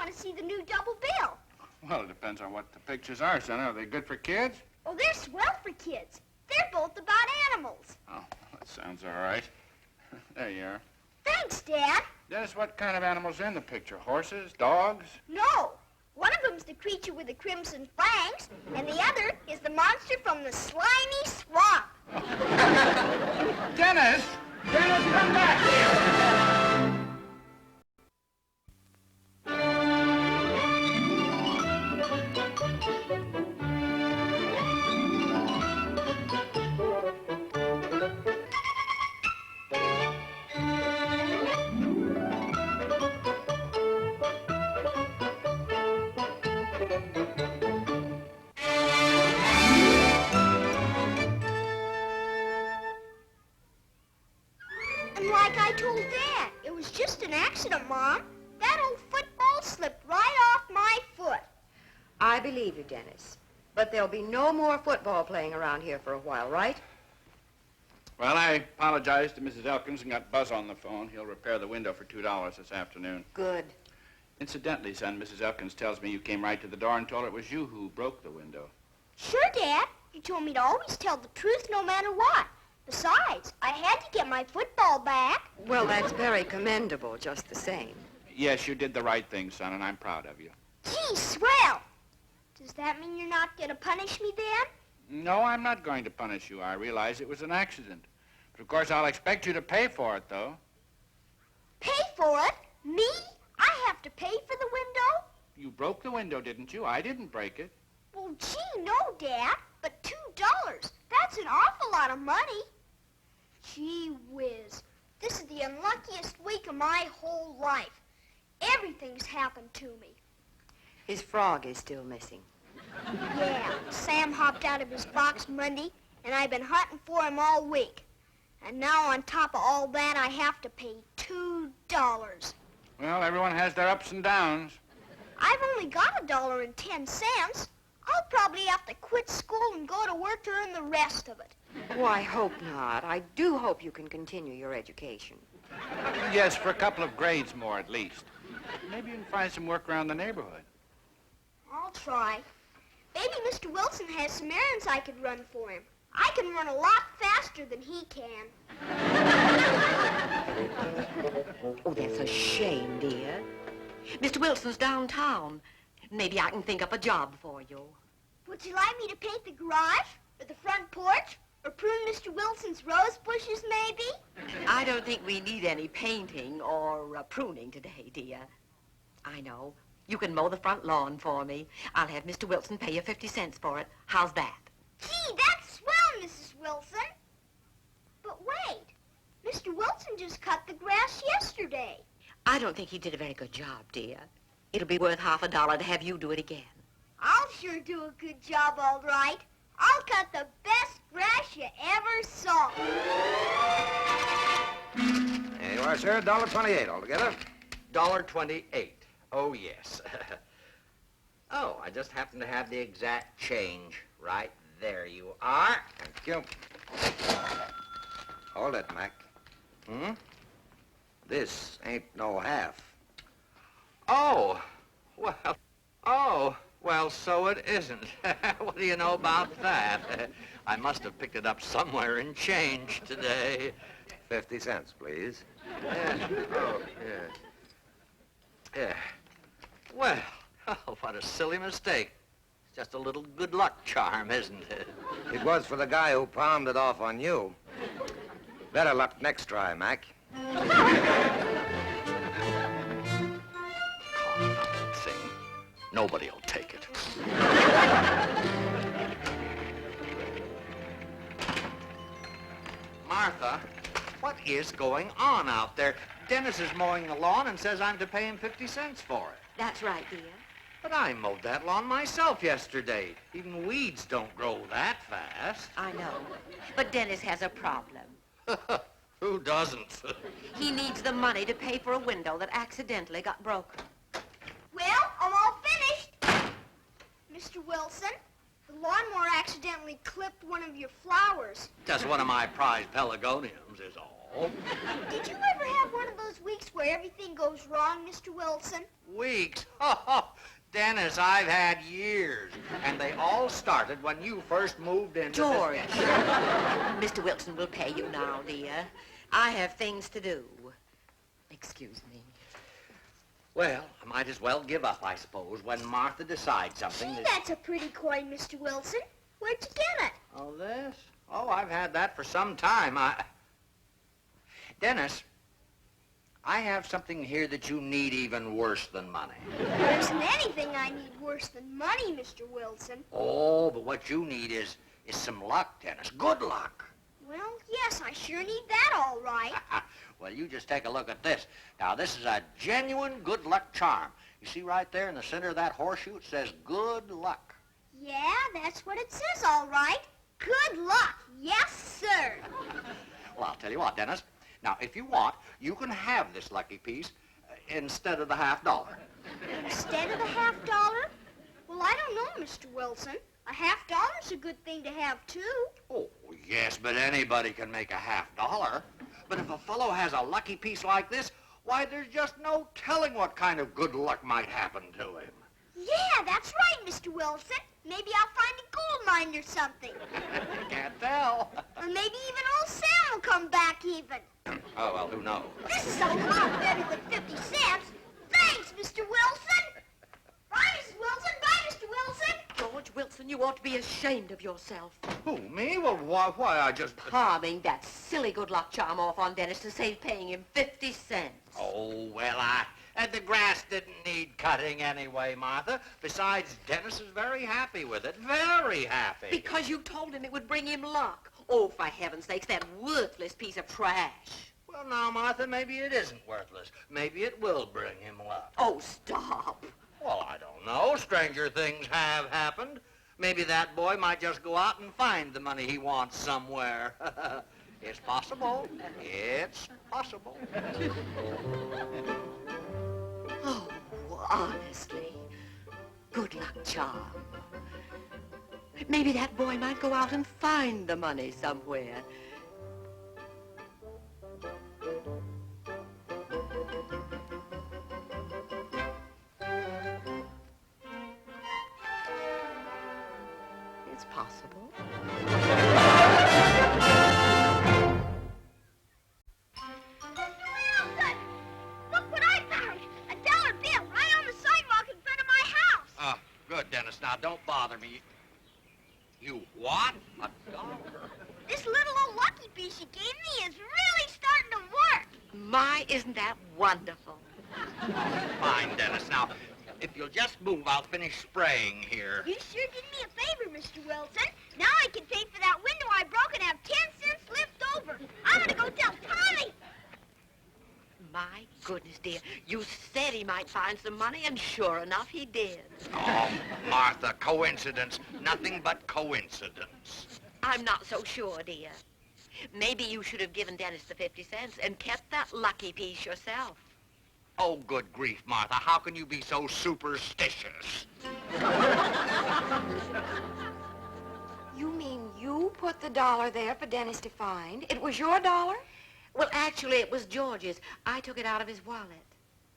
want to see the new double bill. Well, it depends on what the pictures are, son. Are they good for kids? Oh, they're swell for kids. They're both about animals. Oh, that sounds all right. There you are. Thanks, Dad. Dennis, what kind of animals are in the picture? Horses? Dogs? No. One of them's the creature with the crimson fangs, and the other is the monster from the slimy swamp. Dennis! Dennis, come back here! And like I told Dad, it was just an accident, Mom. That old football slipped right off my foot. I believe you, Dennis. But there'll be no more football playing around here for a while, right? Well, I apologized to Mrs. Elkins and got Buzz on the phone. He'll repair the window for $2 this afternoon. Good. Incidentally, son, Mrs. Elkins tells me you came right to the door and told her it was you who broke the window. Sure, Dad. You told me to always tell the truth no matter what. Besides, I had to get my football back. Well, that's very commendable, just the same. Yes, you did the right thing, son, and I'm proud of you. Gee, swell. Does that mean you're not going to punish me then? No, I'm not going to punish you. I realize it was an accident. But of course, I'll expect you to pay for it, though. Pay for it? Me? I have to pay for the window? You broke the window, didn't you? I didn't break it. Well, gee, no, Dad. But $2, that's an awful lot of money. Gee whiz. This is the unluckiest week of my whole life. Everything's happened to me. His frog is still missing. Yeah, Sam hopped out of his box Monday, and I've been hunting for him all week. And now on top of all that, I have to pay $2. Well, everyone has their ups and downs. I've only got $1.10. I'll probably have to quit school and go to work to earn the rest of it. Oh, I hope not. I do hope you can continue your education. Yes, for a couple of grades more at least. Maybe you can find some work around the neighborhood. I'll try. Maybe Mr. Wilson has some errands I could run for him. I can run a lot faster than he can. Oh, that's a shame, dear. Mr. Wilson's downtown. Maybe I can think up a job for you. Would you like me to paint the garage, or the front porch, or prune Mr. Wilson's rose bushes, maybe? I don't think we need any painting or pruning today, dear. I know. You can mow the front lawn for me. I'll have Mr. Wilson pay you 50 cents for it. How's that? Gee, that's swell, Mrs. Wilson. But wait, Mr. Wilson just cut the grass yesterday. I don't think he did a very good job, dear. It'll be worth $50 to have you do it again. I'll sure do a good job, all right. I'll cut the best grass you ever saw. There you are, sir. $1.28 altogether. $1.28. Oh, yes. Oh, I just happen to have the exact change. Right there you are. Thank you. Hold it, Mac. Hmm? This ain't no half. Oh, well, so it isn't. What do you know about that? I must have picked it up somewhere in change today. 50 cents, please. Yeah. Oh, yeah. Yeah. Well, oh, what a silly mistake. It's just a little good luck charm, isn't it? It was for the guy who palmed it off on you. Better luck next try, Mac. Thing. Nobody'll take it. Martha, what is going on out there? Dennis is mowing the lawn and says I'm to pay him 50 cents for it. That's right, dear. But I mowed that lawn myself yesterday. Even weeds don't grow that fast. I know. But Dennis has a problem. Who doesn't? He needs the money to pay for a window that accidentally got broken. Well, I'm all finished. Mr. Wilson, The lawnmower accidentally clipped one of your flowers. Just one of my prized pelargoniums is all. Did you ever have one of those weeks where everything goes wrong, Mr. Wilson? Weeks? Oh, Dennis, I've had years. And they all started when you first moved into George, Mr. Wilson will pay you now, dear. I have things to do. Excuse me. Well, I might as well give up, I suppose, when Martha decides something Gee, that... that's a pretty coin, Mr. Wilson. Where'd you get it? Oh, this? Oh, I've had that for some time. Dennis, I have something here that you need even worse than money. There isn't anything I need worse than money, Mr. Wilson. Oh, but what you need is some luck, Dennis. Good luck. Well, yes, I sure need that all right. Well, you just take a look at this. Now, this is a genuine good luck charm. You see right there in the center of that horseshoe, it says good luck. Yeah, that's what it says, all right. Good luck. Yes, sir. Well, I'll tell you what, Dennis. Now, if you want, you can have this lucky piece instead of the $50. Instead of the $50? Well, I don't know, Mr. Wilson. A $50's a good thing to have, too. Oh, yes, but anybody can make a $50. But if a fellow has a lucky piece like this, why, there's just no telling what kind of good luck might happen to him. Yeah, that's right, Mr. Wilson. Maybe I'll find a gold mine or something. Can't tell. Or maybe even old Sam will come back even. Oh, well, who knows? This is a lot better than 50 cents. Thanks, Mr. Wilson. Bye, Mrs. Wilson. Bye, Mr. Wilson. George Wilson, you ought to be ashamed of yourself. Who, me? Well, why, I just... Palming that silly good luck charm off on Dennis to save paying him 50 cents. Oh, well, the grass didn't need cutting anyway, Martha. Besides, Dennis is very happy with it. Very happy. Because you told him it would bring him luck. Oh, for heaven's sakes, that worthless piece of trash. Well, now, Martha, maybe it isn't worthless. Maybe it will bring him luck. Oh, stop. Well, I don't know. Stranger things have happened. Maybe that boy might just go out and find the money he wants somewhere. It's possible. It's possible. Oh, honestly, good luck charm. Maybe that boy might go out and find the money somewhere. It's possible. Wilson, look what I found. A dollar bill right on the sidewalk in front of my house. Good, Dennis. Now, don't bother me. You what? $1? This little old lucky piece you gave me is really starting to work. My, isn't that wonderful? Fine, Dennis. Now, if you'll just move, I'll finish spraying here. You sure did me a favor, Mr. Wilson. Now I can pay for that window I broke and have 10 cents left over. I'm gonna go tell Tommy. My goodness, dear. You said he might find some money, and sure enough, he did. Oh, Martha, coincidence. Nothing but coincidence. I'm not so sure, dear. Maybe you should have given Dennis the 50 cents and kept that lucky piece yourself. Oh, good grief, Martha. How can you be so superstitious? You mean you put the dollar there for Dennis to find? It was your dollar? Well, actually, it was George's. I took it out of his wallet.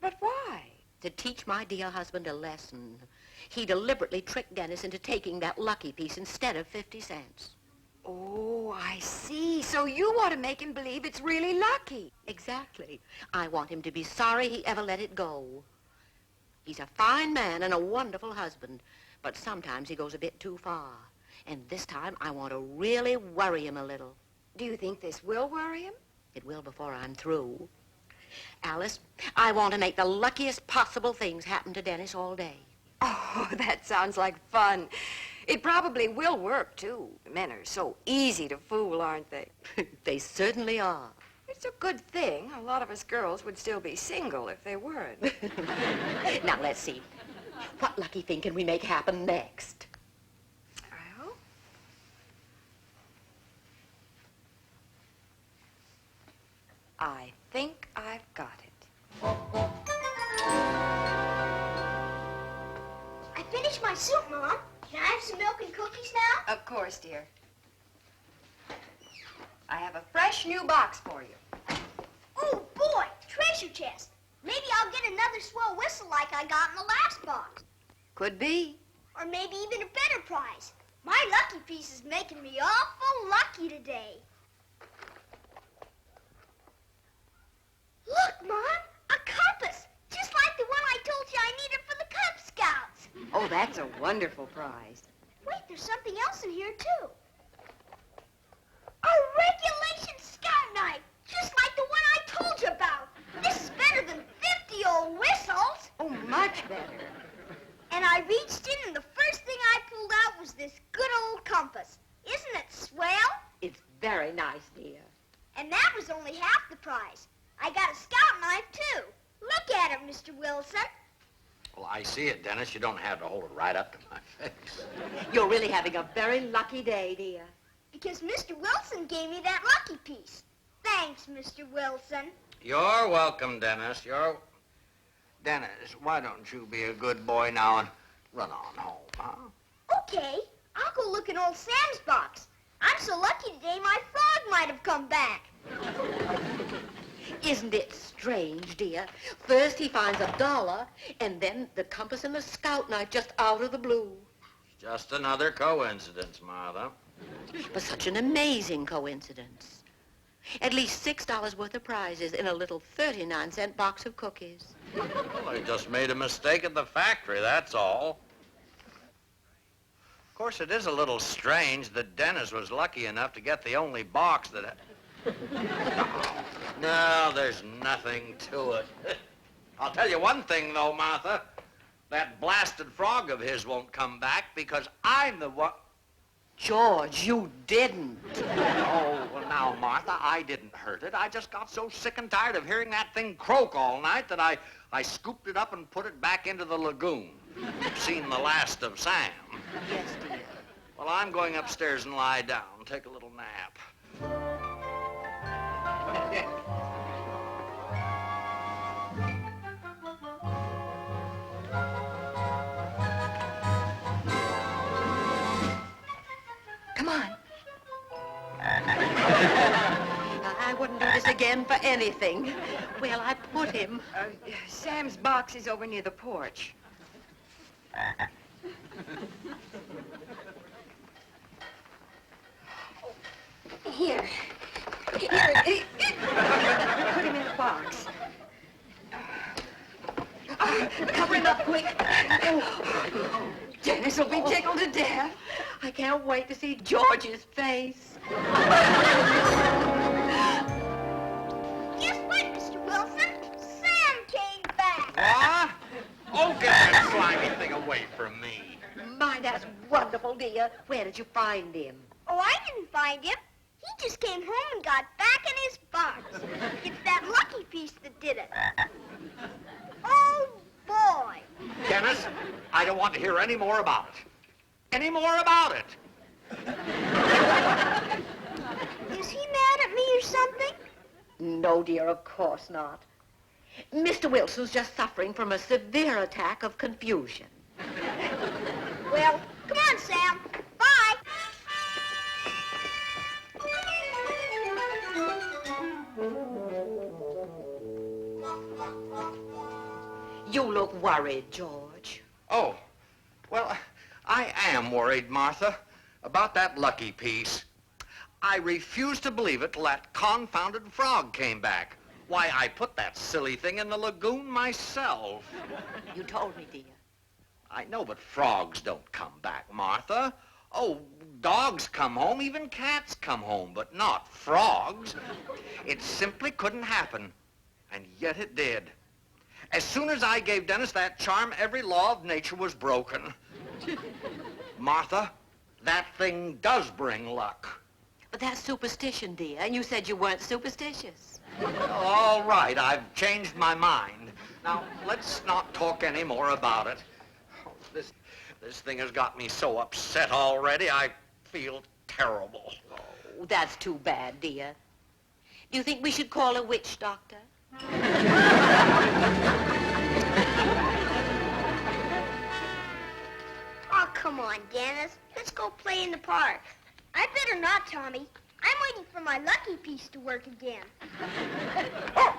But why? To teach my dear husband a lesson. He deliberately tricked Dennis into taking that lucky piece instead of 50 cents. Oh, I see. So you want to make him believe it's really lucky. Exactly. I want him to be sorry he ever let it go. He's a fine man and a wonderful husband, but sometimes he goes a bit too far. And this time, I want to really worry him a little. Do you think this will worry him? It will before I'm through. Alice, I want to make the luckiest possible things happen to Dennis all day. Oh, that sounds like fun. It probably will work, too. Men are so easy to fool, aren't they? They certainly are. It's a good thing. A lot of us girls would still be single if they weren't. Now, let's see. What lucky thing can we make happen next? Well, I think I've got it. I finished my soup, Mom. Can I have some milk and cookies? cookies now? Of course, dear. I have a fresh new box for you. Oh, boy, treasure chest. Maybe I'll get another swell whistle like I got in the last box. Could be. Or maybe even a better prize. My lucky piece is making me awful lucky today. Look, Mom, a compass. Just like the one I told you I needed for the Cub Scouts. Oh, that's a wonderful prize. Wait, there's something else in here, too. A regulation scout knife, just like the one I told you about. This is better than 50 old whistles. Oh, much better. And I reached in, and the first thing I pulled out was this good old compass. Isn't it swell? It's very nice, dear. And that was only half the prize. I got a scout knife, too. Look at it, Mr. Wilson. Well, I see it, Dennis. You don't have to hold it right up to my face. You're really having a very lucky day, dear. Because Mr. Wilson gave me that lucky piece. Thanks, Mr. Wilson. You're welcome, Dennis. Dennis, why don't you be a good boy now and run on home, huh? Okay, I'll go look in old Sam's box. I'm so lucky today my frog might have come back. Isn't it strange, dear? First he finds $1, and then the compass and the scout knife just out of the blue. Just another coincidence, Martha. But such an amazing coincidence. At least $6 worth of prizes in a little 39-cent box of cookies. Well, they just made a mistake at the factory, that's all. Of course, it is a little strange that Dennis was lucky enough to get the only box that... No, there's nothing to it. I'll tell you one thing, though, Martha. That blasted frog of his won't come back because I'm the one... George, you didn't. Oh, well, now, Martha, I didn't hurt it. I just got so sick and tired of hearing that thing croak all night that I scooped it up and put it back into the lagoon. Seen the last of Sam. Yes, dear. Well, I'm going upstairs and lie down, take a little nap. Come on. I wouldn't do this again for anything. Well, I put him. Sam's box is over near the porch. Here. Put him in the box. Cover him up quick. Dennis will be tickled to death. I can't wait to see George's face. Guess what, Mr. Wilson? Sam came back. What? Oh, get that slimy thing away from me. My, that's wonderful, dear. Where did you find him? Oh, I didn't find him. He just came home and got back in his box. It's that lucky piece that did it. Oh, boy. Dennis, I don't want to hear any more about it. Any more about it. Is he mad at me or something? No, dear, of course not. Mr. Wilson's just suffering from a severe attack of confusion. Well, come on, Sam. Bye. You look worried, George. Oh, well, I am worried, Martha, about that lucky piece. I refuse to believe it till that confounded frog came back. Why, I put that silly thing in the lagoon myself. You told me, dear. I know, but frogs don't come back, Martha. Oh, dogs come home, even cats come home, but not frogs. It simply couldn't happen, and yet it did. As soon as I gave Dennis that charm, every law of nature was broken. Martha, that thing does bring luck. But that's superstition, dear, and you said you weren't superstitious. All right, I've changed my mind. Now, let's not talk any more about it. Oh, this thing has got me so upset already, I feel terrible. Oh, that's too bad, dear. Do you think we should call a witch doctor? Oh, come on, Dennis. Let's go play in the park. I better not, Tommy. I'm waiting for my lucky piece to work again. Well,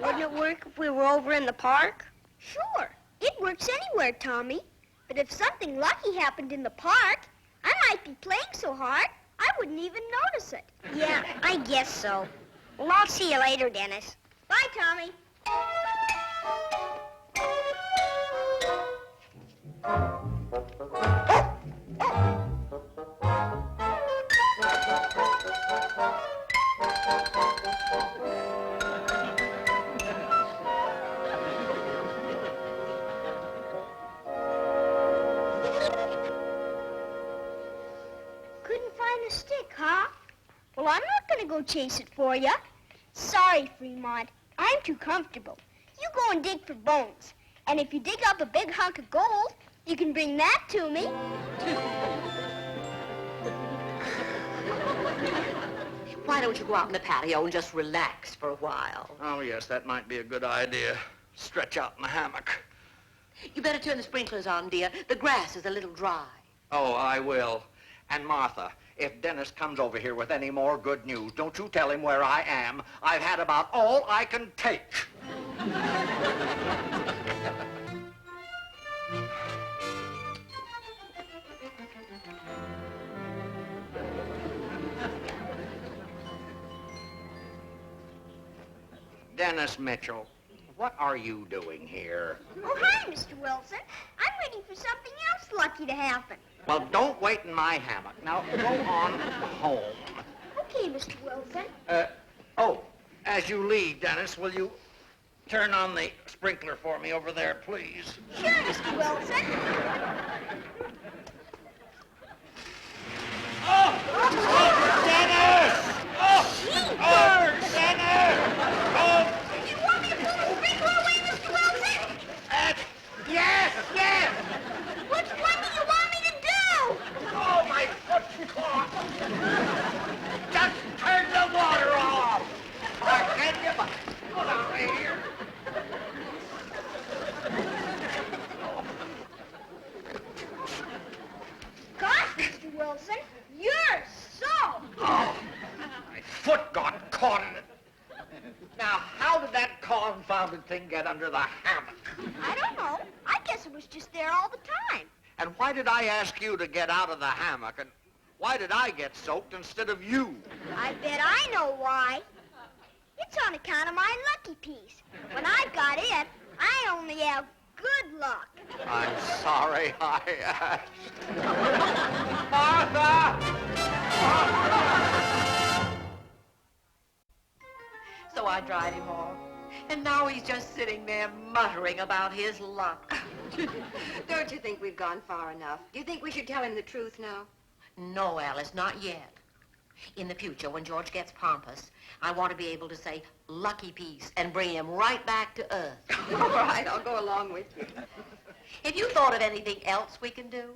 wouldn't it work if we were over in the park? Sure. It works anywhere, Tommy. But if something lucky happened in the park, I might be playing so hard, I wouldn't even notice it. Yeah, I guess so. Well, I'll see you later, Dennis. Bye, Tommy. Couldn't find the stick, huh? Well, I'm not going to go chase it for you. Sorry, Fremont. I'm too comfortable. You go and dig for bones. And if you dig up a big hunk of gold, you can bring that to me. Why don't you go out in the patio and just relax for a while? Oh, yes, that might be a good idea. Stretch out in the hammock. You better turn the sprinklers on, dear. The grass is a little dry. Oh, I will. And Martha, if Dennis comes over here with any more good news, don't you tell him where I am. I've had about all I can take. Dennis Mitchell, what are you doing here? Oh, hi, Mr. Wilson. I'm waiting for something else lucky to happen. Well, don't wait in my hammock. Now, go on home. Okay, Mr. Wilson. As you leave, Dennis, will you turn on the sprinkler for me over there, please? Sure, Mr. Wilson. Dennis! Dennis! Do you want me to pull the sprinkler away, Mr. Wilson? Yes! Which one do you want me to do? Oh, my foot's caught! Just turn the water off! I can't get my foot out of here. Gosh, Mr. Wilson, you're so... Oh, my foot got caught in it. Now, how did that confounded thing get under the hammock? I don't know. I guess it was just there all the time. And why did I ask you to get out of the hammock? And why did I get soaked instead of you? I bet I know why. It's on account of my lucky piece. When I got it, I only have good luck. I'm sorry I asked. Martha! So I dried him off. And now he's just sitting there muttering about his luck. Don't you think we've gone far enough? Do you think we should tell him the truth now? No, Alice, not yet. In the future, when George gets pompous, I want to be able to say, lucky piece, and bring him right back to earth. All right, I'll go along with you. Have you thought of anything else we can do?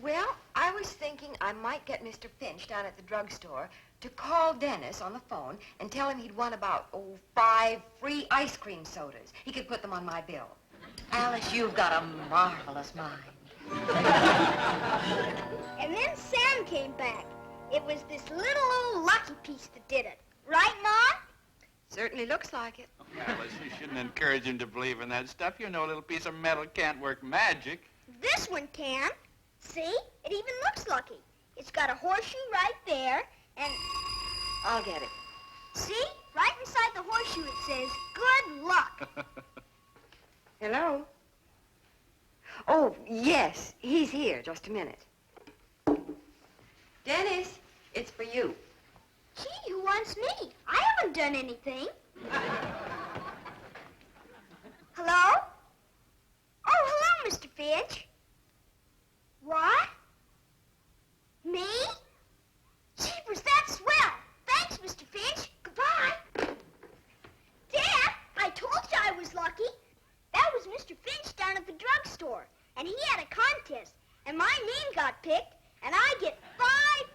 Well, I was thinking I might get Mr. Finch down at the drugstore to call Dennis on the phone and tell him he'd won about, 5 free ice cream sodas. He could put them on my bill. Alice, you've got a marvelous mind. And then Sam came back. It was this little old lucky piece that did it. Right, Mom? Certainly looks like it. Alice, you shouldn't encourage him to believe in that stuff. You know a little piece of metal can't work magic. This one can. See? It even looks lucky. It's got a horseshoe right there, and... I'll get it. See? Right inside the horseshoe it says, good luck. Hello? Oh, yes, he's here. Just a minute. Dennis, it's for you. Gee, who wants me? I haven't done anything. Hello? Oh, hello, Mr. Finch. What? Me? Jeepers, that's swell. Thanks, Mr. Finch. Goodbye. Dad, I told you I was lucky. That was Mr. Finch down at the drugstore, and he had a contest, and my name got picked, and I get 5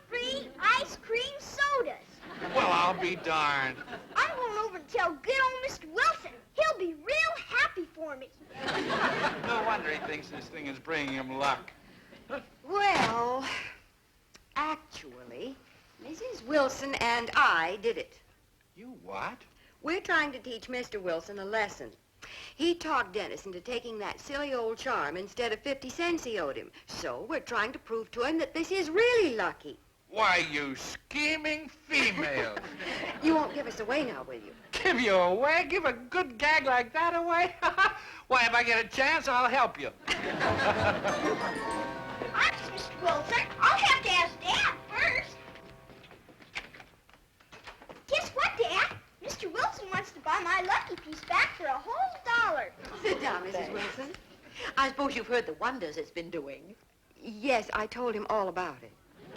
free ice cream sodas. Well, I'll be darned. I'm going over to tell good old Mr. Wilson. He'll be real happy for me. No wonder he thinks this thing is bringing him luck. Well, actually, Mrs. Wilson and I did it. You what? We're trying to teach Mr. Wilson a lesson. He talked Dennis into taking that silly old charm instead of 50 cents he owed him. So we're trying to prove to him that this is really lucky. Why, you scheming female. You won't give us away now, will you? Give you away? Give a good gag like that away? Why, if I get a chance, I'll help you. Honest, Mr. Wilson, I'll have to ask Dad first. Guess what, Dad? Mr. Wilson wants to buy my lucky piece back for a whole $1. Sit down, Mrs. Wilson. I suppose you've heard the wonders it's been doing. Yes, I told him all about it.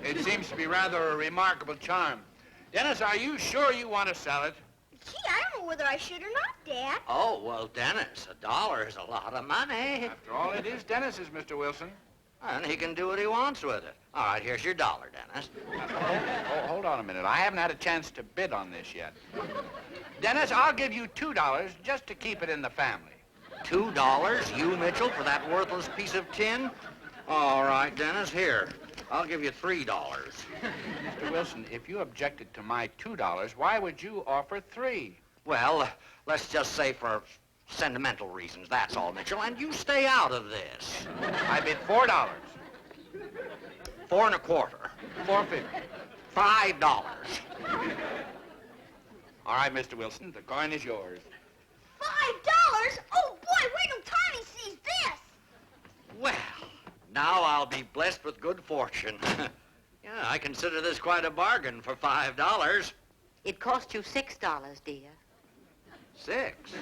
It seems to be rather a remarkable charm. Dennis, are you sure you want to sell it? Gee, I don't know whether I should or not, Dad. Oh, well, Dennis, $1 is a lot of money. After all, it is Dennis's, Mr. Wilson. And he can do what he wants with it. All right, here's your $1, Dennis. Hold on a minute. I haven't had a chance to bid on this yet. Dennis, I'll give you $2 just to keep it in the family. $2, you, Mitchell, for that worthless piece of tin? All right, Dennis, here. I'll give you $3. Mr. Wilson, if you objected to my $2, why would you offer $3? Well, let's just say for sentimental reasons, that's all, Mitchell, and you stay out of this. I bid $4. 4 1/4. $4.50. $5. All right, Mr. Wilson, the coin is yours. $5? Oh, boy, wait till Tommy sees this. Well, now I'll be blessed with good fortune. Yeah, I consider this quite a bargain for $5. It cost you $6, dear. 6.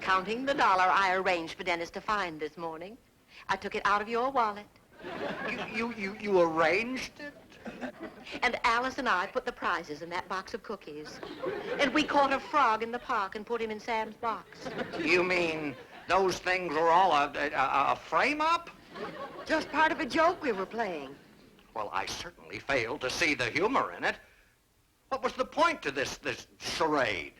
Counting the dollar I arranged for Dennis to find this morning. I took it out of your wallet. You arranged it? And Alice and I put the prizes in that box of cookies. And we caught a frog in the park and put him in Sam's box. You mean those things were all a frame-up? Just part of a joke we were playing. Well, I certainly failed to see the humor in it. What was the point to this charade?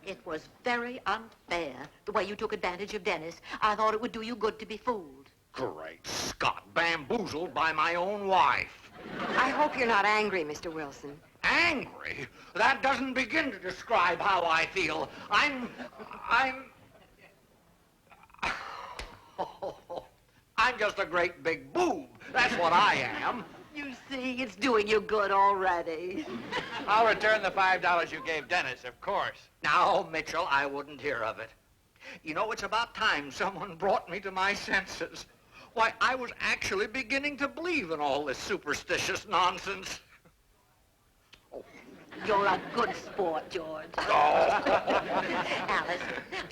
It was very unfair, the way you took advantage of Dennis. I thought it would do you good to be fooled. Great Scott, bamboozled by my own wife. I hope you're not angry, Mr. Wilson. Angry? That doesn't begin to describe how I feel. I'm just a great big boob. That's what I am. You see, it's doing you good already. I'll return the $5 you gave Dennis, of course. Now, Mitchell, I wouldn't hear of it. You know, it's about time someone brought me to my senses. Why, I was actually beginning to believe in all this superstitious nonsense. You're a good sport, George. Alice,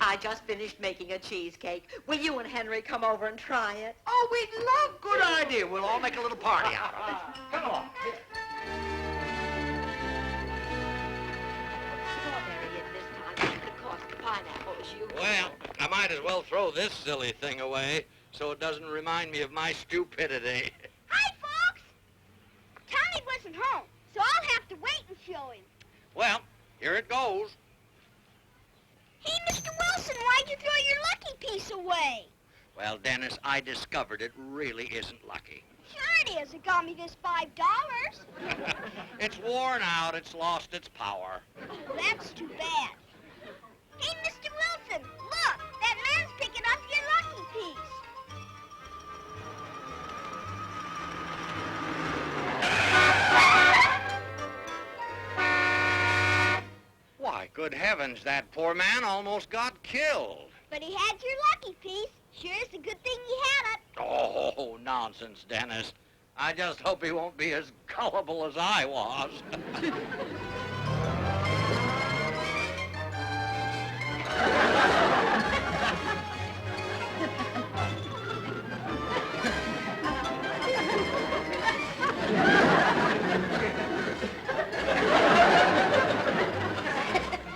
I just finished making a cheesecake. Will you and Henry come over and try it? Oh, we'd love. Good idea. We'll all make a little party out of it. Come along. Strawberry in this time. It cost the pineapples, you... Well, I might as well throw this silly thing away so it doesn't remind me of my stupidity. Hi, folks. Tommy wasn't home, so I'll have to wait and show him. Well, here it goes. Hey, Mr. Wilson, why'd you throw your lucky piece away? Well, Dennis, I discovered it really isn't lucky. Sure it is. It got me this $5. It's worn out. It's lost its power. Oh, that's too bad. Hey, Mr. Wilson, look. That man's picking up your lucky piece. Why, good heavens, that poor man almost got killed. But he had your lucky piece. Sure is a good thing he had it. Oh, nonsense, Dennis. I just hope he won't be as gullible as I was.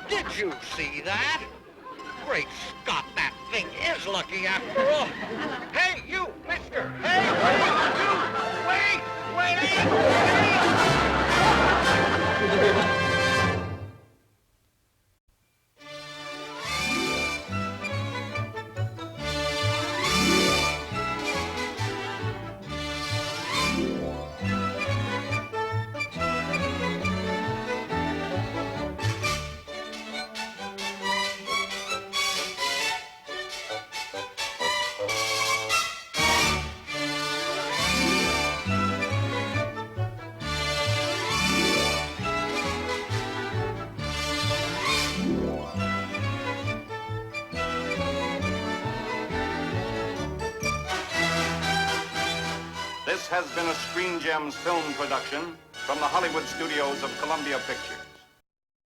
Did you see that? Great Scott, that thing is lucky after all. Hey, you, mister! Hey, you! Wait! This has been a Screen Gems film production from the Hollywood studios of Columbia Pictures.